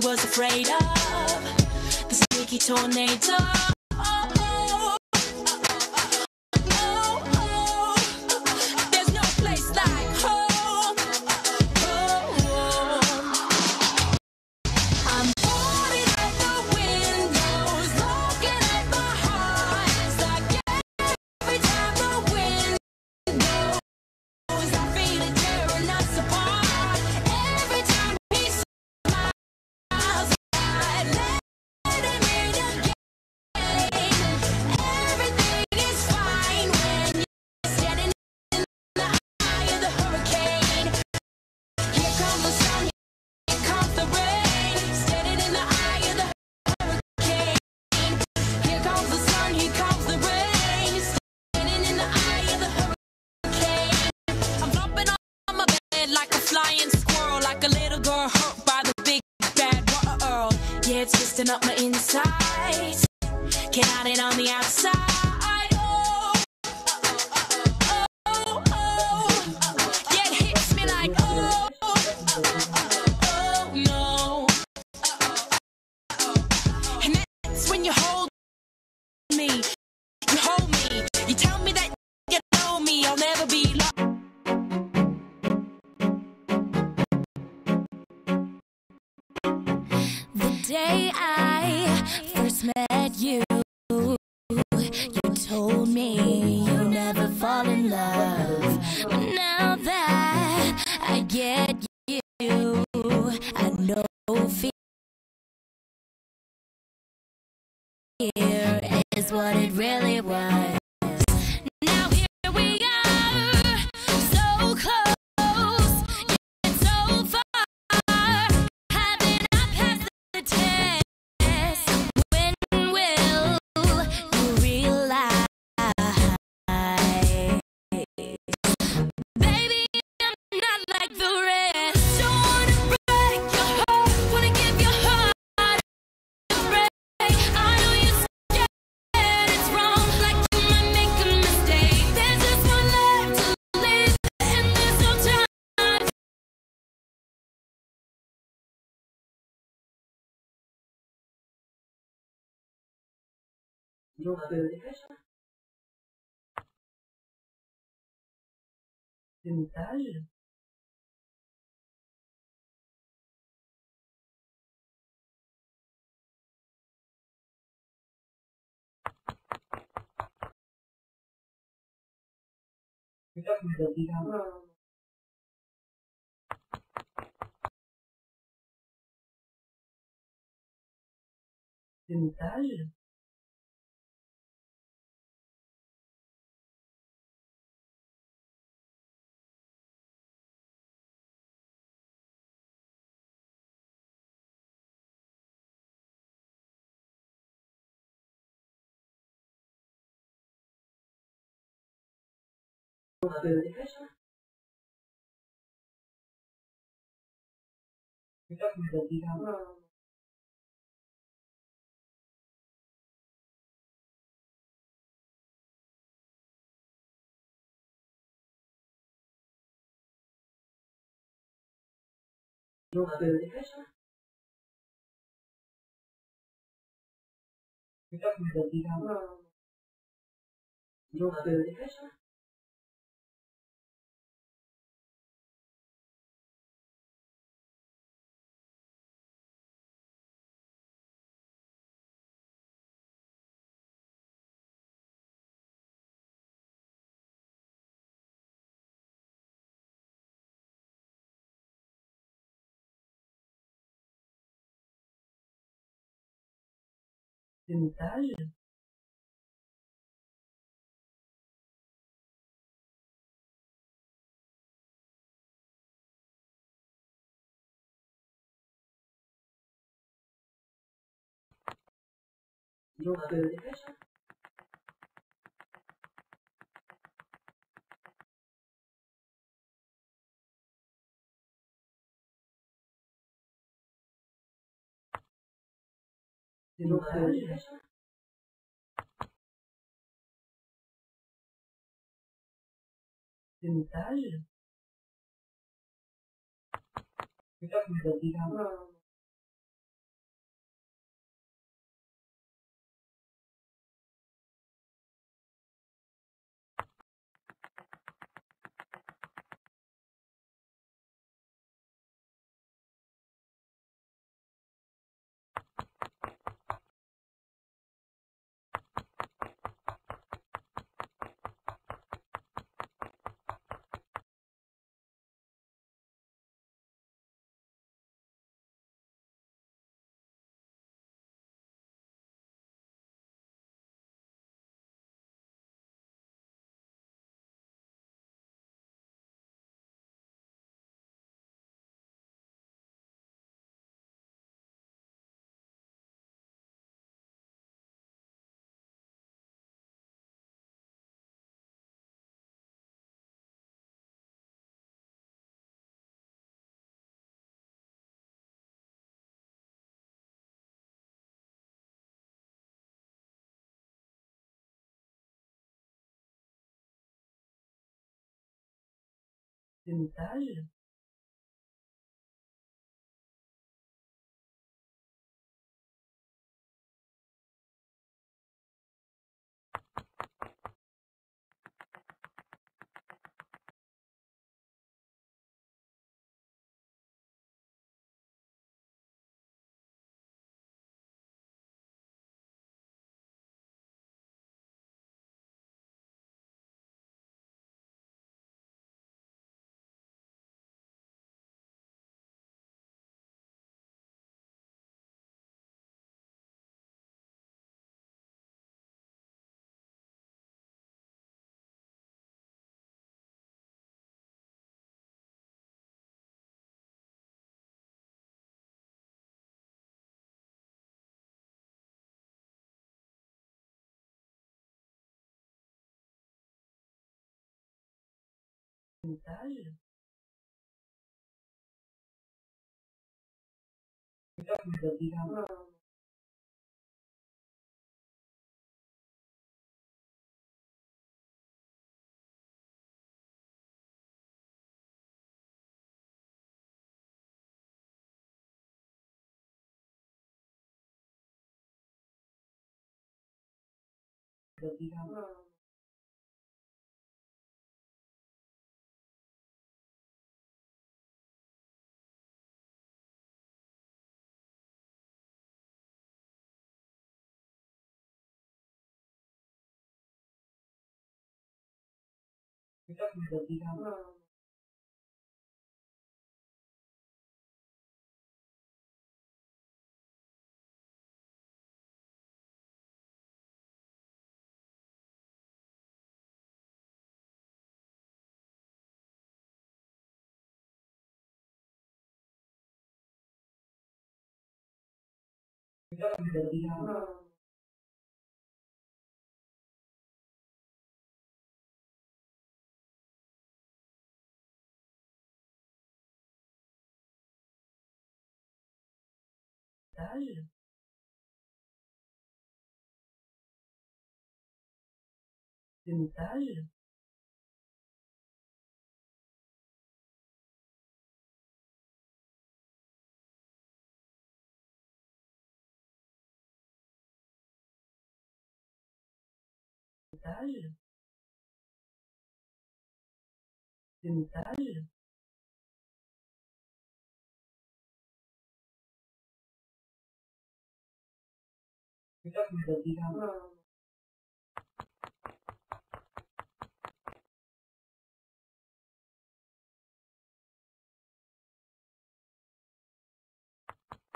was afraid of. The sneaky tornado. There's no place like home. I'm falling out the windows, looking at my heart. It's like every time the wind blows, I feel it tearing us apart. Every time he smiles, I let him in again. Everything is fine when you're standing in the eye of the hurricane. Here comes the sun, here comes the rain. Standing in the eye of the hurricane. Here comes the sun, here comes the rain. Standing in the eye of the hurricane. I'm flopping on my bed like a flying squirrel, like a little girl hurt by the big bad world. Yeah, it's twisting up my insides. Can't hide it on the outside. Oh, oh, oh, oh. Yeah, it hits me like, oh, oh, no. And that's when you hold me. You hold me. You tell me that you know me. I'll never be lost. The day I first met you, you told me you'll never fall in love. But now that I get you, I know fear is what it really was. Now here we are, so close, yet so far. Haven't I passed the test? When will you realize? Baby, I'm not like the rest. Don't wanna break your heart, wanna give your heart a break. I know you're scared it's wrong, like you might make a mistake. There's just one life to live, and there's no time. Donc, dépêche, hein. Le montage. C'est pas que vous avez déjà. Le montage. Donc, dépêche, hein. C'est pas que vous avez déjà. Donc, dépêche, hein. C'est pas que vous avez déjà. Donc, dépêche, hein. Le montage. Donc, dépêche, hein. Le montage. Le montage. C'est pas que vous avez déjà. Démontage. Démontage. Démontage. Démontage. Démontage. Démontage.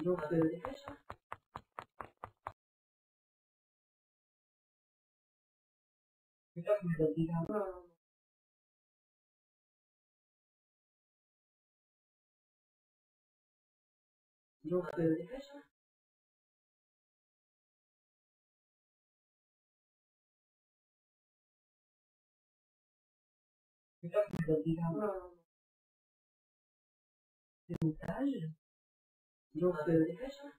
Donc, dépêche. Donc, dépêche. Démontage. Donc, dépêche.